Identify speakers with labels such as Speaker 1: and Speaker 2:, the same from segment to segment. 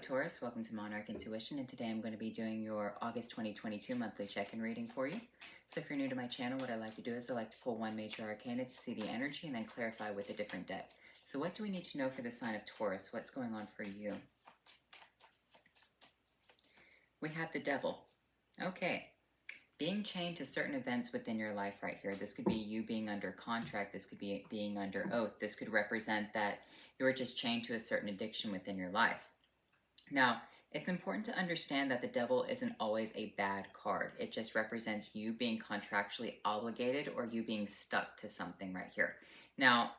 Speaker 1: Taurus, welcome to Monarch Intuition, and today I'm going to be doing your August 2022 monthly check-in reading for you. So if you're new to my channel, what I like to do is I like to pull one major arcana to see the energy and then clarify with a different deck. So what do we need to know for the sign of Taurus? What's going on for you? We have the Devil. Okay. Being chained to certain events within your life right here. This could be you being under contract. This could be being under oath. This could represent that you're just chained to a certain addiction within your life. Now, it's important to understand that the Devil isn't always a bad card. It just represents you being contractually obligated or you being stuck to something right here. Now,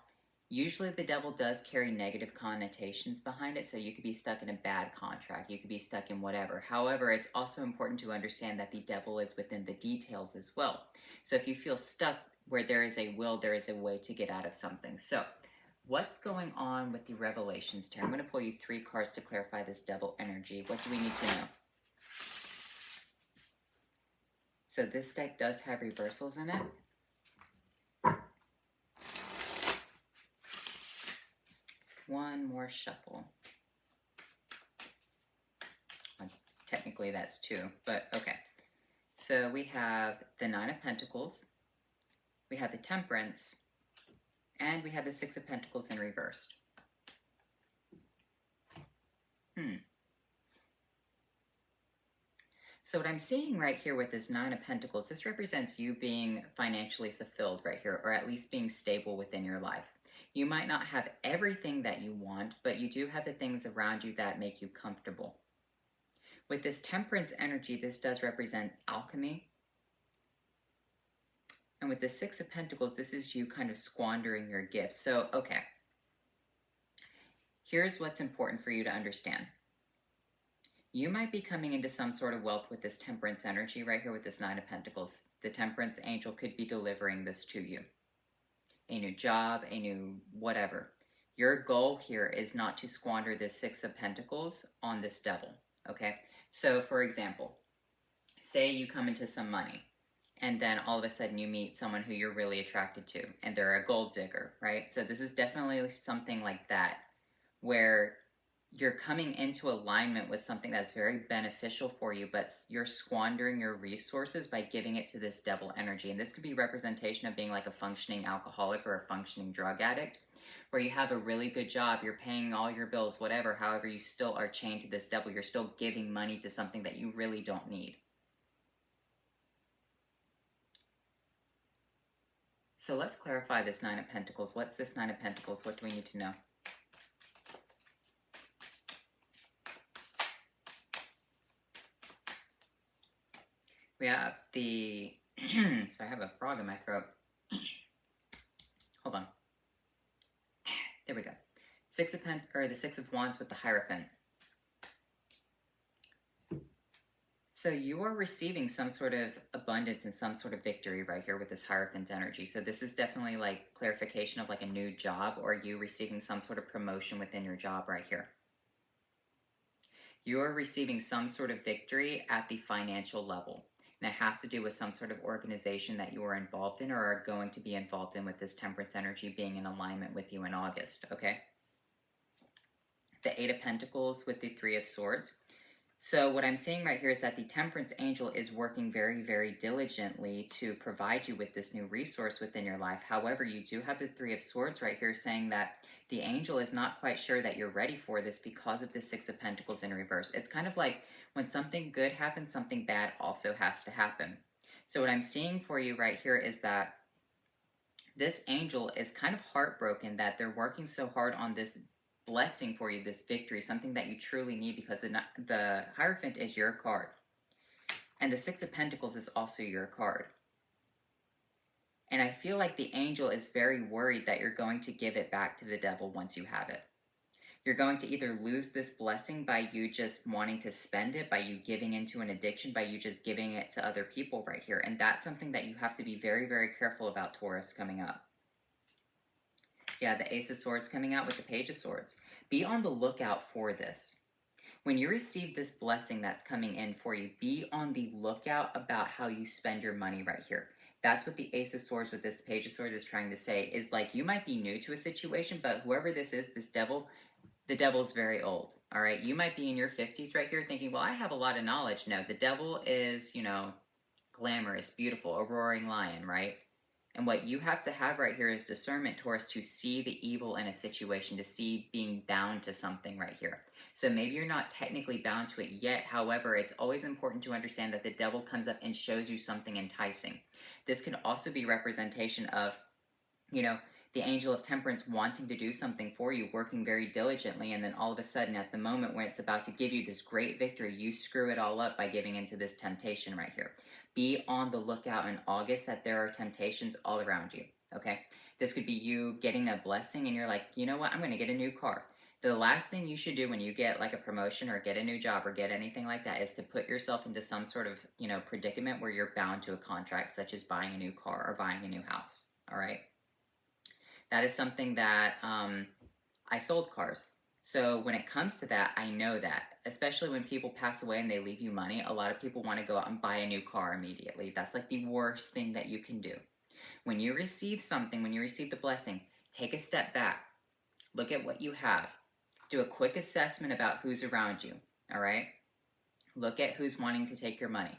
Speaker 1: usually the Devil does carry negative connotations behind it, so you could be stuck in a bad contract. You could be stuck in whatever. However, it's also important to understand that the Devil is within the details as well. So if you feel stuck where there is a will, there is a way to get out of something. So what's going on with the revelations here? I'm going to pull you 3 cards to clarify this Devil energy. What do we need to know? So this deck does have reversals in it. One more shuffle. Technically that's 2, but okay. So we have the 9 of Pentacles, we have the Temperance, and we have the 6 of Pentacles in reversed. So what I'm seeing right here with this 9 of Pentacles, this represents you being financially fulfilled right here, or at least being stable within your life. You might not have everything that you want, but you do have the things around you that make you comfortable. With this Temperance energy, this does represent alchemy. And with the 6 of Pentacles, this is you kind of squandering your gifts. So, okay. Here's what's important for you to understand. You might be coming into some sort of wealth with this Temperance energy right here with this 9 of Pentacles. The Temperance angel could be delivering this to you. A new job, a new whatever. Your goal here is not to squander this 6 of Pentacles on this Devil, okay? So, for example, say you come into some money, and then all of a sudden you meet someone who you're really attracted to, and they're a gold digger, right? So this is definitely something like that, where you're coming into alignment with something that's very beneficial for you, but you're squandering your resources by giving it to this Devil energy. And this could be representation of being like a functioning alcoholic or a functioning drug addict, where you have a really good job, you're paying all your bills, whatever, however, you still are chained to this Devil. You're still giving money to something that you really don't need. So let's clarify this 9 of Pentacles. What's this 9 of Pentacles? What do we need to know? We have the, so I have a frog in my throat. Hold on. There we go. The 6 of Wands with the Hierophant. So you are receiving some sort of abundance and some sort of victory right here with this Hierophant energy. So this is definitely like clarification of like a new job, or you receiving some sort of promotion within your job right here. You are receiving some sort of victory at the financial level. And it has to do with some sort of organization that you are involved in or are going to be involved in with this Temperance energy being in alignment with you in August, okay? The 8 of Pentacles with the 3 of Swords. So what I'm seeing right here is that the Temperance angel is working very, very diligently to provide you with this new resource within your life. However, you do have the 3 of Swords right here saying that the angel is not quite sure that you're ready for this because of the 6 of Pentacles in reverse. It's kind of like when something good happens, something bad also has to happen. So what I'm seeing for you right here is that this angel is kind of heartbroken that they're working so hard on this blessing for you, this victory, something that you truly need, because the Hierophant is your card. And the 6 of Pentacles is also your card. And I feel like the angel is very worried that you're going to give it back to the Devil once you have it. You're going to either lose this blessing by you just wanting to spend it, by you giving into an addiction, by you just giving it to other people right here. And that's something that you have to be very, very careful about, Taurus, coming up. Yeah, the Ace of Swords coming out with the Page of Swords. Be on the lookout for this. When you receive this blessing that's coming in for you, be on the lookout about how you spend your money right here. That's what the Ace of Swords with this Page of Swords is trying to say, is like you might be new to a situation, but whoever this is, this Devil, The devil's very old. All right. You might be in your 50s right here thinking, well, I have a lot of knowledge. No, the devil is, glamorous, beautiful, a roaring lion, right? And what you have to have right here is discernment, Taurus, to see the evil in a situation, to see being bound to something right here. So maybe you're not technically bound to it yet. However, it's always important to understand that the devil comes up and shows you something enticing. This can also be representation of, you know, the angel of temperance wanting to do something for you, working very diligently, and then all of a sudden, at the moment when it's about to give you this great victory, you screw it all up by giving into this temptation right here. Be on the lookout in August that there are temptations all around you, okay? This could be you getting a blessing and you're like, you know what, I'm going to get a new car. The last thing you should do when you get like a promotion or get a new job or get anything like that is to put yourself into some sort of, predicament where you're bound to a contract, such as buying a new car or buying a new house, all right? That is something that I sold cars. So when it comes to that, I know that, especially when people pass away and they leave you money, a lot of people want to go out and buy a new car immediately. That's like the worst thing that you can do. When you receive something, when you receive the blessing, take a step back, look at what you have, do a quick assessment about who's around you, all right? Look at who's wanting to take your money.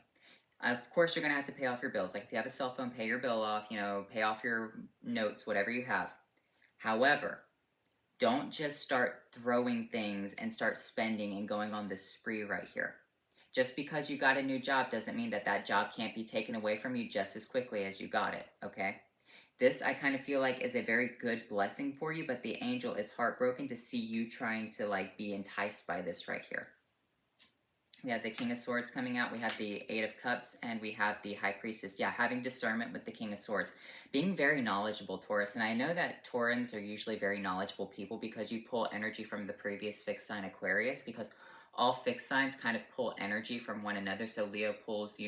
Speaker 1: Of course, you're going to have to pay off your bills. Like if you have a cell phone, pay your bill off, pay off your notes, whatever you have. However, don't just start throwing things and start spending and going on this spree right here. Just because you got a new job doesn't mean that that job can't be taken away from you just as quickly as you got it, okay? This, I kind of feel like, is a very good blessing for you, but the angel is heartbroken to see you trying to, be enticed by this right here. We have the King of Swords coming out, we have the Eight of Cups, and we have the High Priestess. Yeah, having discernment with the King of Swords. Being very knowledgeable, Taurus. And I know that Taurans are usually very knowledgeable people because you pull energy from the previous fixed sign Aquarius, because all fixed signs kind of pull energy from one another. So Leo pulls,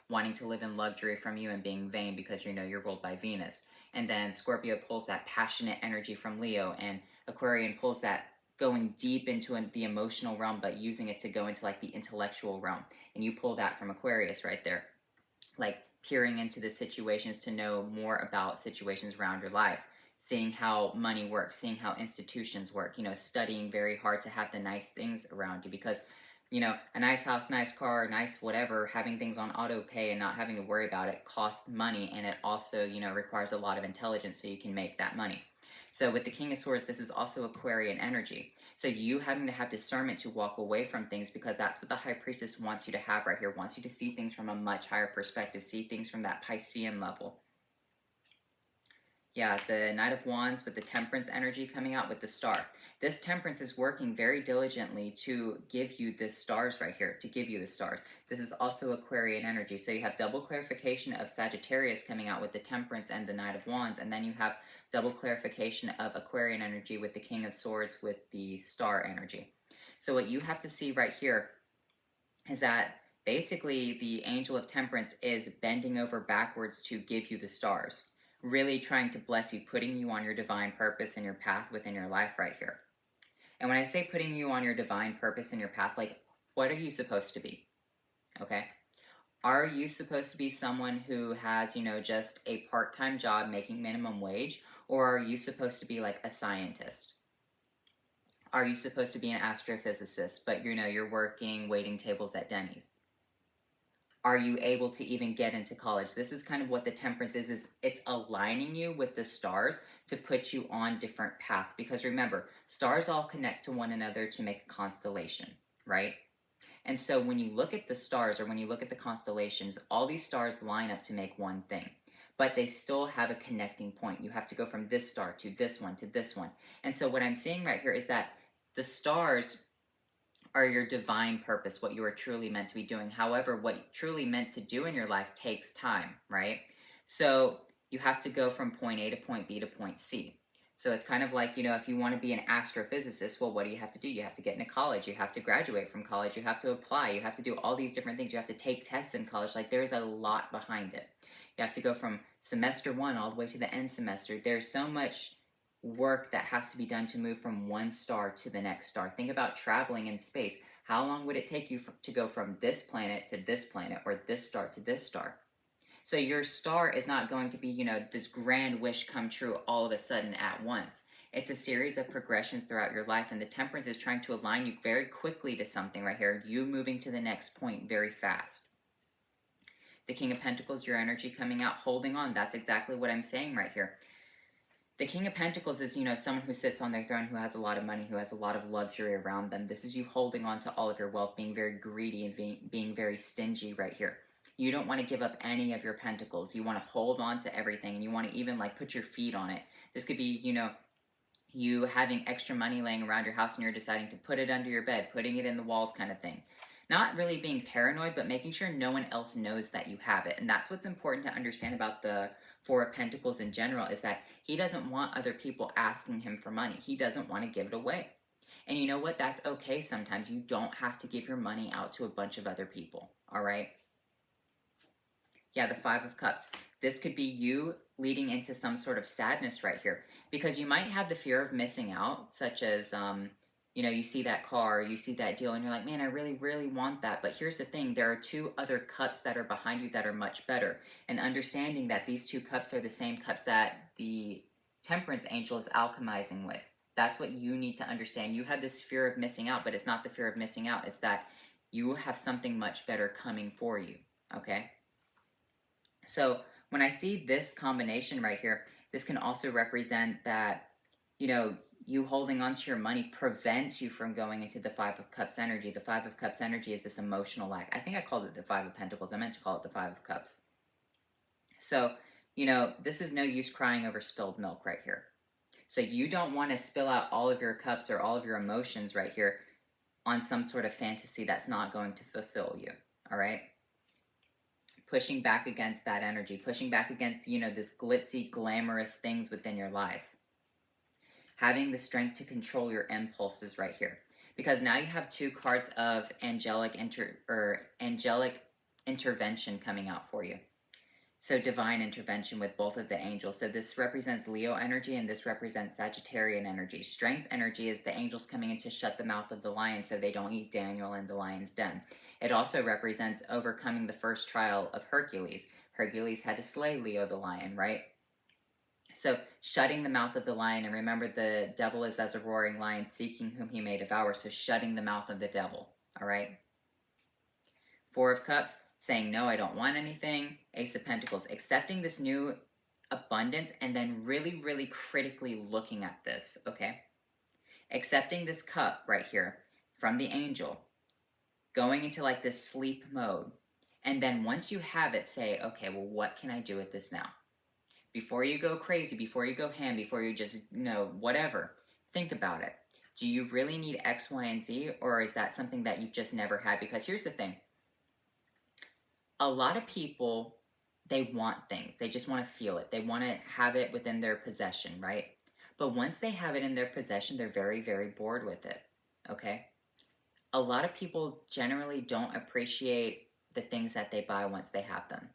Speaker 1: wanting to live in luxury from you and being vain because you're ruled by Venus. And then Scorpio pulls that passionate energy from Leo, and Aquarian pulls that going deep into the emotional realm, but using it to go into the intellectual realm. And you pull that from Aquarius right there. Like peering into the situations to know more about situations around your life, seeing how money works, seeing how institutions work, studying very hard to have the nice things around you, because a nice house, nice car, nice whatever, having things on auto pay and not having to worry about it costs money, and it also, requires a lot of intelligence so you can make that money. So with the King of Swords, this is also Aquarian energy. So you having to have discernment to walk away from things, because that's what the High Priestess wants you to have right here, wants you to see things from a much higher perspective, see things from that Piscean level. Yeah, the Knight of Wands with the Temperance energy coming out with the Star. This Temperance is working very diligently to give you the stars right here, to give you the stars. This is also Aquarian energy. So you have double clarification of Sagittarius coming out with the Temperance and the Knight of Wands, and then you have double clarification of Aquarian energy with the King of Swords with the Star energy. So what you have to see right here is that basically the Angel of Temperance is bending over backwards to give you the stars, really trying to bless you, putting you on your divine purpose and your path within your life right here. And when I say putting you on your divine purpose and your path, what are you supposed to be? Okay? Are you supposed to be someone who has, just a part-time job making minimum wage? Or are you supposed to be like a scientist? Are you supposed to be an astrophysicist, but you're working waiting tables at Denny's? Are you able to even get into college? This is kind of what the Temperance is it's aligning you with the stars to put you on different paths. Because remember, stars all connect to one another to make a constellation, right? And so when you look at the stars, or when you look at the constellations, all these stars line up to make one thing. But they still have a connecting point. You have to go from this star to this one to this one. And so what I'm seeing right here is that the stars are your divine purpose, what you are truly meant to be doing. However, what you're truly meant to do in your life takes time, right? So you have to go from point A to point B to point C. So it's kind of like, if you want to be an astrophysicist, well, what do you have to do? You have to get into college. You have to graduate from college. You have to apply. You have to do all these different things. You have to take tests in college. There's a lot behind it. You have to go from semester 1 all the way to the end semester. There's so much work that has to be done to move from one star to the next star. Think about traveling in space. How long would it take you to go from this planet to this planet, or this star to this star? So your star is not going to be, this grand wish come true all of a sudden at once. It's a series of progressions throughout your life, and the Temperance is trying to align you very quickly to something right here, you moving to the next point very fast. The King of Pentacles, your energy coming out, holding on. That's exactly what I'm saying right here. The King of Pentacles is, someone who sits on their throne, who has a lot of money, who has a lot of luxury around them. This is you holding on to all of your wealth, being very greedy and being very stingy right here. You don't want to give up any of your pentacles. You want to hold on to everything, and you want to even like put your feet on it. This could be, you having extra money laying around your house and you're deciding to put it under your bed, putting it in the walls kind of thing. Not really being paranoid, but making sure no one else knows that you have it. And that's what's important to understand about the Four of Pentacles in general, is that he doesn't want other people asking him for money. He doesn't want to give it away. And you know what? That's okay sometimes. You don't have to give your money out to a bunch of other people, all right? Yeah, the Five of Cups. This could be you leading into some sort of sadness right here, because you might have the fear of missing out, such as, you see that car, you see that deal, and you're like, man, I really, really want that. But here's the thing. There are two other cups that are behind you that are much better. And understanding that these two cups are the same cups that the Temperance angel is alchemizing with. That's what you need to understand. You have this fear of missing out, but it's not the fear of missing out. It's that you have something much better coming for you, okay? So when I see this combination right here, this can also represent that, you holding on to your money prevents you from going into the Five of Cups energy. The Five of Cups energy is this emotional lack. I think I called it the Five of Pentacles. I meant to call it the Five of Cups. So, this is no use crying over spilled milk right here. So you don't want to spill out all of your cups or all of your emotions right here on some sort of fantasy that's not going to fulfill you, all right? Pushing back against that energy, pushing back against, this glitzy, glamorous things within your life. Having the strength to control your impulses right here. Because now you have two cards of angelic intervention coming out for you. So divine intervention with both of the angels. So this represents Leo energy and this represents Sagittarian energy. Strength energy is the angels coming in to shut the mouth of the lion so they don't eat Daniel in the lion's den. It also represents overcoming the first trial of Hercules. Hercules had to slay Leo the lion, right? So shutting the mouth of the lion, and remember the devil is as a roaring lion seeking whom he may devour, so shutting the mouth of the devil, all right? Four of Cups, saying no, I don't want anything. Ace of Pentacles, accepting this new abundance and then really, really critically looking at this, okay? Accepting this cup right here from the angel, going into like this sleep mode, and then once you have it, say, okay, well, what can I do with this now? Before you go crazy, before you go ham, before you just, whatever, think about it. Do you really need X, Y, and Z, or is that something that you've just never had? Because here's the thing. A lot of people, they want things. They just want to feel it. They want to have it within their possession, right? But once they have it in their possession, they're very, very bored with it, okay? A lot of people generally don't appreciate the things that they buy once they have them.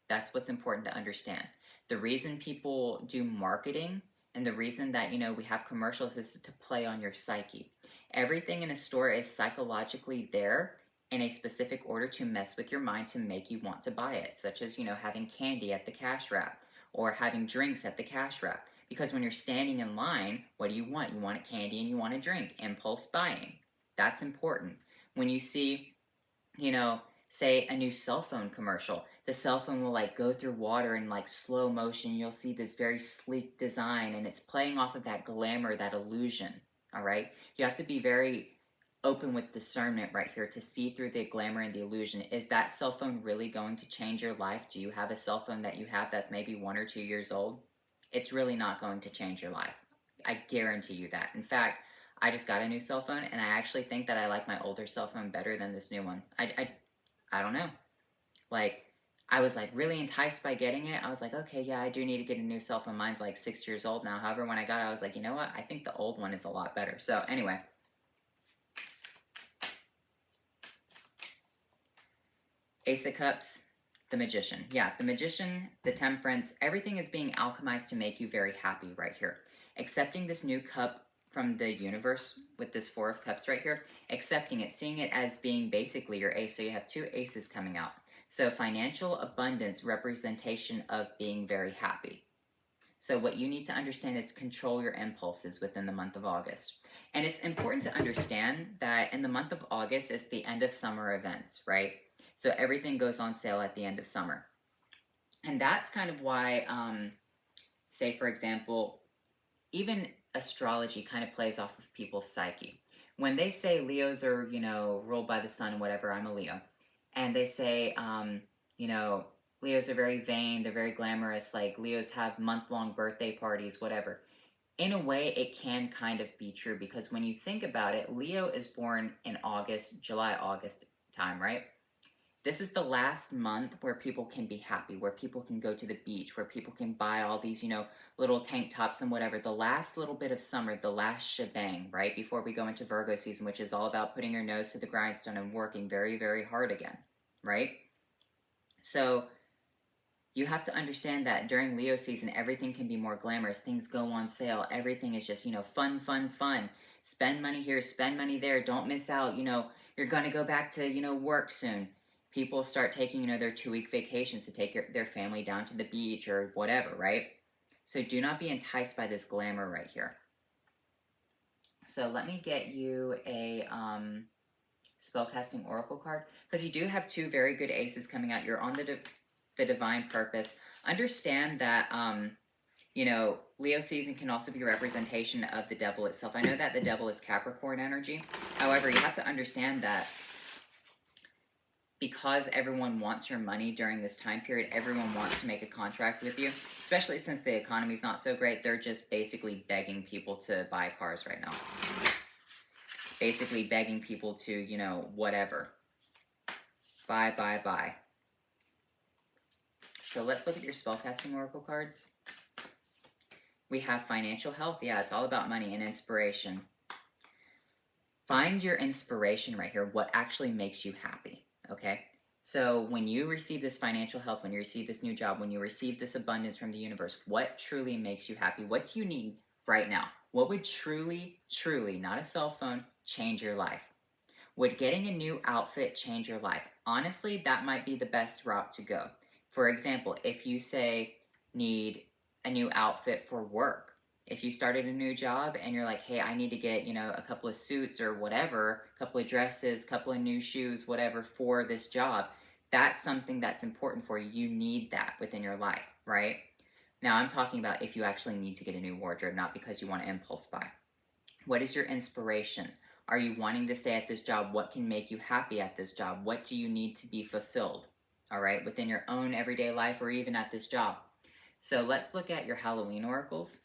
Speaker 1: That's what's important to understand. The reason people do marketing and the reason that, we have commercials is to play on your psyche. Everything in a store is psychologically there in a specific order to mess with your mind to make you want to buy it, such as, having candy at the cash wrap or having drinks at the cash wrap. Because when you're standing in line, what do? You want a candy and you want a drink. Impulse buying. That's important. When you see, say a new cell phone commercial, the cell phone will like go through water in like slow motion. You'll see this very sleek design and it's playing off of that glamour, that illusion, all right? You have to be very open with discernment right here to see through the glamour and the illusion. Is that cell phone really going to change your life? Do you have a cell phone that you have that's maybe 1 or 2 years old? It's really not going to change your life. I guarantee you that. In fact, I just got a new cell phone and I actually think that I like my older cell phone better than this new one. I don't know. Like, I was like really enticed by getting it. I was like, okay, yeah, I do need to get a new cell phone. Mine's like 6 years old now. However, when I got it, I was like, you know what? I think the old one is a lot better. So anyway. Ace of Cups, the Magician. Yeah, the Magician, the Temperance, everything is being alchemized to make you very happy right here. Accepting this new cup from the universe with this Four of Cups right here, accepting it, seeing it as being basically your ace. So you have two aces coming out. So financial abundance, representation of being very happy. So what you need to understand is control your impulses within the month of August. And it's important to understand that in the month of August, it's the end of summer events, right? So everything goes on sale at the end of summer. And that's kind of why, say, for example, even astrology kind of plays off of people's psyche. When they say Leos are, ruled by the sun and whatever, I'm a Leo. And they say, Leos are very vain, they're very glamorous, like Leos have month-long birthday parties, whatever. In a way, it can kind of be true because when you think about it, Leo is born in August, July, August time, right? This is the last month where people can be happy, where people can go to the beach, where people can buy all these, little tank tops and whatever. The last little bit of summer, the last shebang, right? Before we go into Virgo season, which is all about putting your nose to the grindstone and working very, very hard again, right? So you have to understand that during Leo season, everything can be more glamorous. Things go on sale. Everything is just, fun, fun, fun. Spend money here, spend money there. Don't miss out. You're going to go back to, work soon. People start taking, their 2-week vacations to take their family down to the beach or whatever, right? So do not be enticed by this glamour right here. So let me get you a spellcasting oracle card, because you do have 2 very good aces coming out. You're on the divine purpose. Understand that, Leo season can also be a representation of the devil itself. I know that the devil is Capricorn energy. However, you have to understand that because everyone wants your money during this time period, everyone wants to make a contract with you, especially since the economy's not so great. They're just basically begging people to buy cars right now. Basically begging people to, whatever. Buy. So let's look at your spellcasting oracle cards. We have financial health. Yeah, it's all about money and inspiration. Find your inspiration right here. What actually makes you happy? Okay, so when you receive this financial health, when you receive this new job, when you receive this abundance from the universe, what truly makes you happy? What do you need right now? What would truly, not a cell phone, change your life? Would getting a new outfit change your life? Honestly, that might be the best route to go. For example, if you say need a new outfit for work, if you started a new job and you're like, hey, I need to get, a couple of suits or whatever, a couple of dresses, a couple of new shoes, whatever for this job, that's something that's important for you. You need that within your life, right? Now, I'm talking about if you actually need to get a new wardrobe, not because you want to impulse buy. What is your inspiration? Are you wanting to stay at this job? What can make you happy at this job? What do you need to be fulfilled, all right, within your own everyday life or even at this job? So let's look at your Halloween oracles.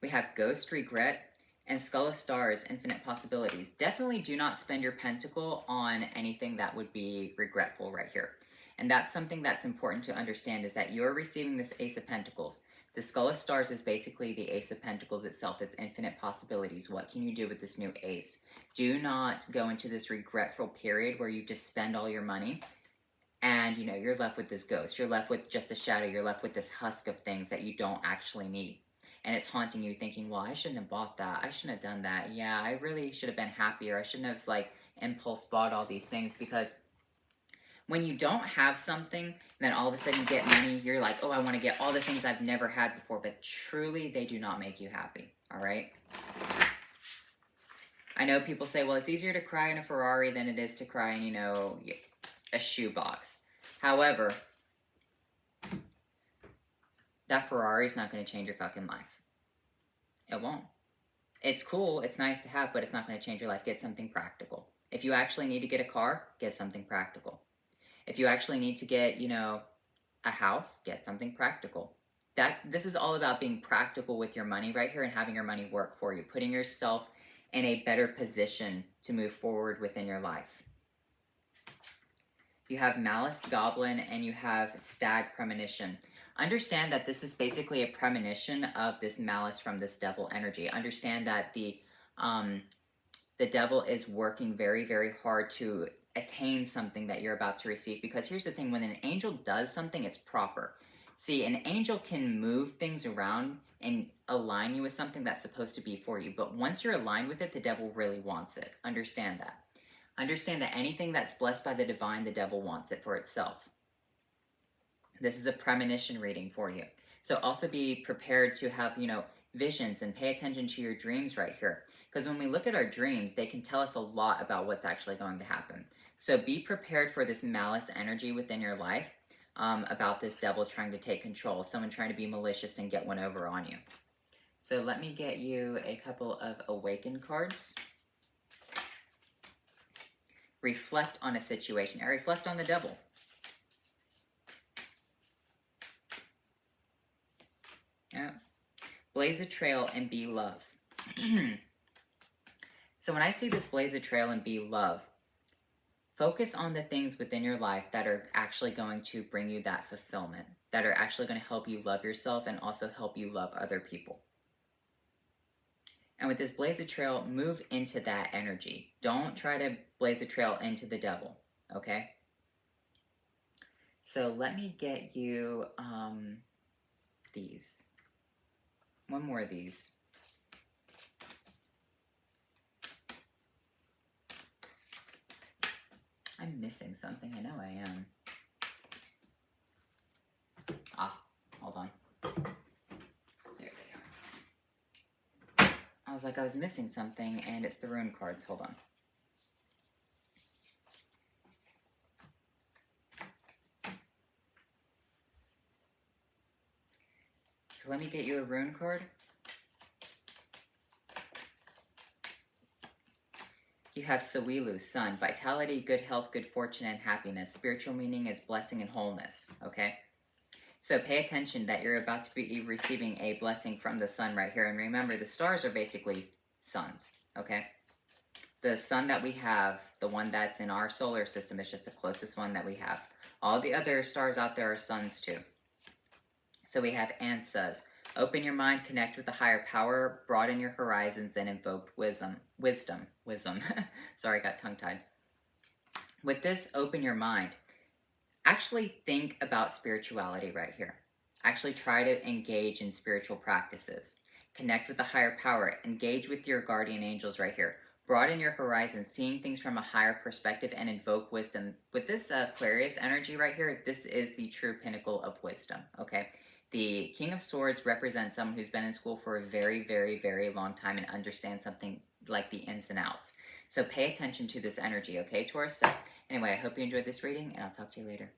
Speaker 1: We have Ghost, Regret, and Skull of Stars, Infinite Possibilities. Definitely do not spend your pentacle on anything that would be regretful right here. And that's something that's important to understand, is that you're receiving this Ace of Pentacles. The Skull of Stars is basically the Ace of Pentacles itself. It's infinite possibilities. What can you do with this new ace? Do not go into this regretful period where you just spend all your money and, you're left with this ghost. You're left with just a shadow. You're left with this husk of things that you don't actually need. And it's haunting you thinking, well, I shouldn't have bought that. I shouldn't have done that. Yeah, I really should have been happier. I shouldn't have, impulse bought all these things. Because when you don't have something, then all of a sudden you get money, you're like, oh, I want to get all the things I've never had before. But truly, they do not make you happy, all right? I know people say, well, it's easier to cry in a Ferrari than it is to cry in, a shoebox. However, that Ferrari's not going to change your fucking life. It won't. It's cool, it's nice to have, but it's not going to change your life. Get something practical. If you actually need to get a car, get something practical. If you actually need to get, a house, get something practical. This is all about being practical with your money right here and having your money work for you, putting yourself in a better position to move forward within your life. You have Malice, Goblin, and you have Stag, Premonition. Understand that this is basically a premonition of this malice from this devil energy. Understand that the devil is working very, very hard to attain something that you're about to receive. Because here's the thing, when an angel does something, it's proper. See, an angel can move things around and align you with something that's supposed to be for you. But once you're aligned with it, the devil really wants it. Understand that. Understand that anything that's blessed by the divine, the devil wants it for itself. This is a premonition reading for you. So also be prepared to have, visions and pay attention to your dreams right here. Because when we look at our dreams, they can tell us a lot about what's actually going to happen. So be prepared for this malice energy within your life, about this devil trying to take control, someone trying to be malicious and get one over on you. So let me get you a couple of awakened cards. Reflect on a situation, or reflect on the devil. Yeah. Blaze a trail and be love. So when I see this blaze a trail and be love, focus on the things within your life that are actually going to bring you that fulfillment, that are actually going to help you love yourself and also help you love other people. And with this blaze a trail, move into that energy. Don't try to blaze a trail into the devil, okay? So let me get you these. One more of these. I'm missing something. I know I am. Hold on. There they are. I was like, I was missing something, and it's the rune cards. Hold on. So let me get you a rune card. You have Sawilu, sun, vitality, good health, good fortune, and happiness. Spiritual meaning is blessing and wholeness, okay? So pay attention that you're about to be receiving a blessing from the sun right here. And remember, the stars are basically suns, okay? The sun that we have, the one that's in our solar system, is just the closest one that we have. All the other stars out there are suns too. So we have answers. Open your mind, connect with the higher power, broaden your horizons, and invoke wisdom. Sorry, I got tongue-tied. With this, open your mind. Actually think about spirituality right here. Actually try to engage in spiritual practices. Connect with the higher power. Engage with your guardian angels right here. Broaden your horizons, seeing things from a higher perspective, and invoke wisdom. With this Aquarius energy right here, this is the true pinnacle of wisdom, okay? The King of Swords represents someone who's been in school for a very, very, very long time and understands something like the ins and outs. So pay attention to this energy, okay, Taurus? So anyway, I hope you enjoyed this reading, and I'll talk to you later.